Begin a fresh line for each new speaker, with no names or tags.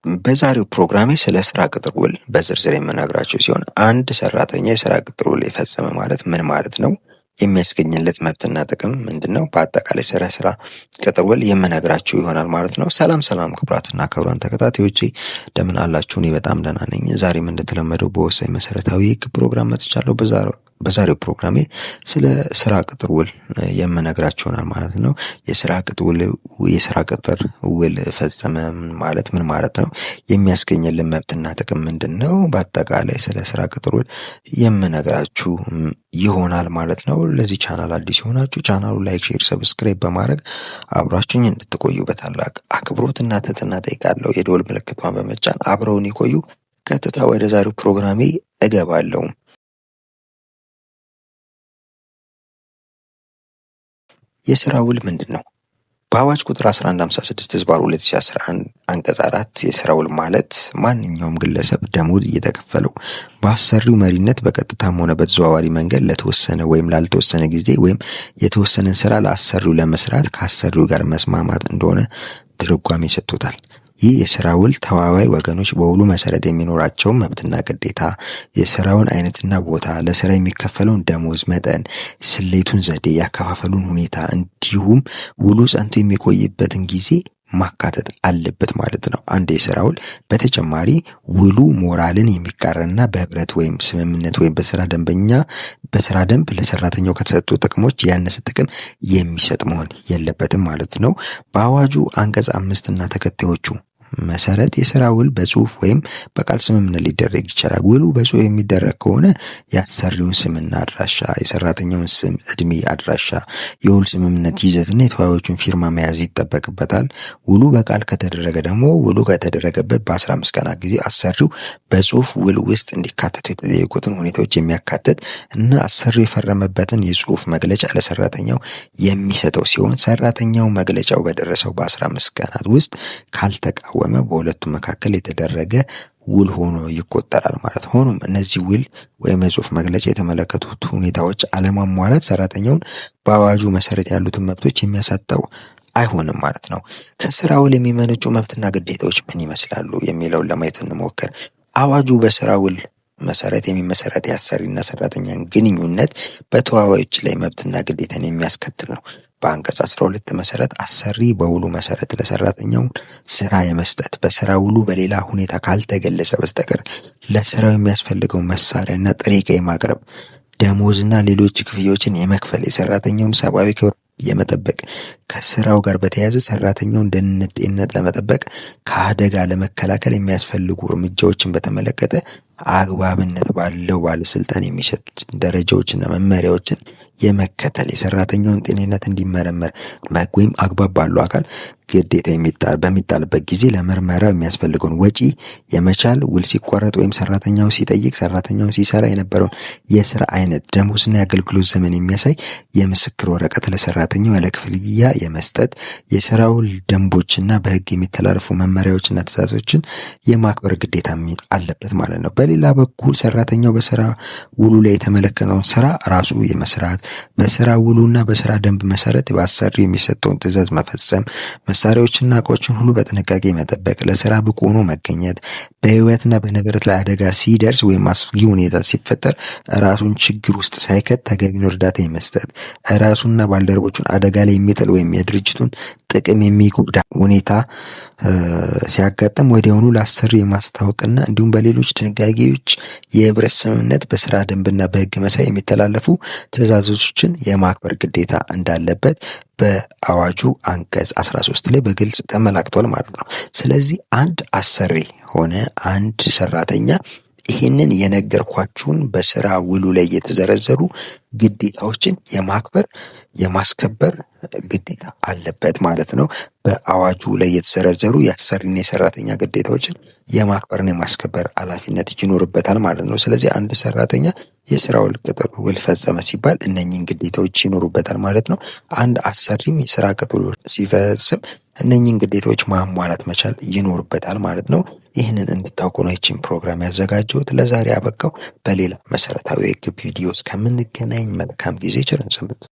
በዛሬው ፕሮግራሜ ስለ ስራ ቅጥር ውል በዝርዝር የምነግራችሁ ሲሆን አንድ ሰራተኛ የስራ ቅጥር ውል የፈጸመ ማለት ምን ማለት ነው? የሚያስገኝለት መብትና ጥቅም ምንድነው? በአጠቃላይ ስለ ስራ ቅጥር ውል የምነግራችሁ ይሆናል ማለት ነው። ሰላም ክቡራትና ክቡራን ተከታታዮቼ እንደምን አላችሁ? እኔ በጣም ደህና ነኝ። ዛሬም እንደተለመደው በወሳኝ መሰረታዊ የህግ ፕሮግራም መጥቻለሁ። በዛሬው ፕሮግራሜ ስለ ስራ ቅጥር ውል የምነግራችሁ ይሆናል ማለት ነው። የስራ ቅጥር ውል ፈጸመ ማለት ምን ማለት ነው? የሚያስገኝልን መብትና ጥቅም ምንድነው? በአጠቃላይ ስለ ስራ ቅጥር ውል የምነግራችሁ ይሆናል ማለት ነው። ለዚህ ቻናል አዲስ የሆናችሁ ቻናሉ ላይክ፣ ሼር፣ ሰብስክራይብ በማድረግ አብራችሁኝ እንድትቆዩ በታላቅ አክብሮትና ትህትና ጠይቃለሁ። የደወል ምልክቷን በመጫን አብረውን ይቆዩ። ቀጥታ ወደ ዛሬው ፕሮግራሜ እገባለሁ። የስራ ውል ምንድነው? በአዋጅ ቁጥር 1156/2011 አንቀጽ 4 የስራ ውል ማለት ማንኛውም ግለሰብ ደሞዝ እየተከፈለው በአሰሪው መሪነት በቀጥታም ሆነ በተዘዋዋሪ መንገድ ለተወሰነ ወይም ላልተወሰነ ጊዜ ወይም የተወሰነን ስራ ለአሰሪው ለመስራት ከአሰሪው ጋር መስማማት እንደሆነ ትርጓሜ ሰጥቶታል። ይህ የስራ ውል ተዋዋይ ወገኖች በውሉ መሰረት የሚኖራቸውን መብትና ግዴታ፣ የስራውን አይነትና ቦታ፣ ለስራ የሚከፈለውን ደሞዝ መጠን፣ ስሌቱን ዘዴ፣ ያከፋፈሉን ሁኔታ እንዲሁም ውሉ ጸንቶ የሚቆይበትን ጊዜ ማካተት አለበት ማለት ነው። አንድ የስራ ውል በተጨማሪ ውሉ ሞራልን የሚቃረንና በህብረት ወይም ስምምነት ወይም በስራ ደንብ ለሰራተኛው ከተሰጡ ጥቅሞች ያነሰ ጥቅም የሚሰጥ መሆን የለበትም ማለት ነው። በአዋጁ አንቀጽ 5 እና ተከታዮቹ መሰረት የስራ ውል በጽሁፍ ወይም በቃል ስምምነት ሊደረግ ይችላል። ውሉ በጽሁፍ የሚደረግ ከሆነ የአሰሪውን ስምና አድራሻ፣ የሰራተኛውን ስም፣ እድሜ፣ አድራሻ፣ የውል ስምምነት ይዘትና የተወያዮቹን ፊርማ መያዝ ይጠበቅበታል። ውሉ በቃል ከተደረገ ደግሞ ውሉ ከተደረገበት በ15 ቀናት ጊዜ አሰሪው በጽሁፍ ውል ውስጥ እንዲካተቱ የተጠየቁትን ሁኔታዎች የሚያካትት እና አሰሪው የፈረመበትን የጽሁፍ መግለጫ ለሰራተኛው የሚሰጠው ሲሆን ሰራተኛው መግለጫው በደረሰው በ15 ቀናት ውስጥ ካልተቃወመ በሁለቱ መካከል የተደረገ ውል ሆኖ ይቆጠራል ማለት። ሆኖም እነዚህ ውል ወይም የጽሁፍ መግለጫ የተመለከቱት ሁኔታዎች አለማሟላት ሰራተኛውን በአዋጁ መሰረት ያሉትን መብቶች የሚያሳጣው አይሆንም ማለት ነው። ከስራ ውል የሚመነጩ መብትና ግዴታዎች ምን ይመስላሉ የሚለውን ለማየት እንሞክር። አዋጁ በስራ ውል መሰረት የሚመሰረት የአሰሪና ሰራተኛን ግንኙነት በተዋዋዮች ላይ መብትና ግዴታን የሚያስከትል ነው። በአንቀጽ 12 መሰረት አሰሪ በውሉ መሰረት ለሰራተኛው ስራ የመስጠት በስራ ውሉ በሌላ ሁኔታ ካልተገለጸ በስተቀር ለስራው የሚያስፈልገው መሳሪያና ጥሬ ዕቃ የማቅረብ፣ ደሞዝና ሌሎች ክፍያዎችን የመክፈል፣ የሰራተኛውን ሰብአዊ ክብር የመጠበቅ፣ ከስራው ጋር በተያያዘ ሰራተኛውን ደህንነት፣ ጤንነት ለመጠበቅ ከአደጋ ለመከላከል የሚያስፈልጉ እርምጃዎችን በተመለከተ አግባብነት ባለው ባለስልጣን የሚሰጡት ደረጃዎችና መመሪያዎችን የመከተል፣ የሰራተኛውን ጤንነት እንዲመረመር በህግ ወይም አግባብ ባለው አካል ግዴታ በሚጣልበት ጊዜ ለምርመራ የሚያስፈልገውን ወጪ የመቻል፣ ውል ሲቋረጥ ወይም ሰራተኛው ሲጠይቅ ሰራተኛውን ሲሰራ የነበረውን የስራ አይነት፣ ደሞዝና የአገልግሎት ዘመን የሚያሳይ የምስክር ወረቀት ለሰራተኛው ያለ ክፍያ የመስጠት፣ የስራ ውል ደንቦችና በህግ የሚተላለፉ መመሪያዎችና ትዕዛዞችን የማክበር ግዴታ አለበት ማለት ነው። በሌላ በኩል ሰራተኛው በስራ ውሉ ላይ የተመለከተውን ስራ ራሱ የመስራት፣ በስራ ውሉና በስራ ደንብ መሰረት በአሰሪው የሚሰጠውን ትዕዛዝ መፈጸም፣ መሳሪያዎችና እቃዎችን ሁሉ በጥንቃቄ መጠበቅ፣ ለስራ ብቁ ሆኖ መገኘት፣ በህይወትና በንብረት ላይ አደጋ ሲደርስ ወይም አስጊ ሁኔታ ሲፈጠር ራሱን ችግር ውስጥ ሳይከት ተገቢውን እርዳታ የመስጠት፣ ራሱና ባልደረቦቹን አደጋ ላይ የሚጥል ወይም የድርጅቱን ጥቅም የሚጎዳ ሁኔታ ሲያጋጥም ወዲያውኑ ለአሰሪ የማስታወቅና እንዲሁም በሌሎች ድንጋጌዎች የህብረት ስምምነት በስራ ደንብና በህግ መሰረት የሚተላለፉ ትዕዛዞችን የማክበር ግዴታ እንዳለበት በአዋጁ አንቀጽ 13 ላይ በግልጽ ተመላክቷል ማለት ነው። ስለዚህ አንድ አሰሪ ሆነ አንድ ሰራተኛ ይህንን የነገርኳችሁን በስራ ውሉ ላይ የተዘረዘሩ ግዴታዎችን የማስከበር ግዴታ አለበት ማለት ነው። በአዋጁ ላይ የተዘረዘሩ የአሰሪና የሰራተኛ ግዴታዎችን የማክበርና የማስከበር ኃላፊነት ይኖርበታል ማለት ነው። ስለዚህ አንድ ሰራተኛ የስራ ቅጥር ውል ፈጸመ ሲባል እነኚህን ግዴታዎች ይኖሩበታል ማለት ነው። አንድ አሰሪም የስራ ቅጥር ውል ሲፈጽም እነኚህን ግዴታዎች ማሟላት መቻል ይኖርበታል ማለት ነው። ይህንን እንድታውቁ ነው ይህችን ፕሮግራም ያዘጋጀሁት። ለዛሬ አበቃው። በሌላ መሰረታዊ የህግ ቪዲዮ እስከምንገናኝ መልካም ጊዜ፣ ቸር ሰንብቱ።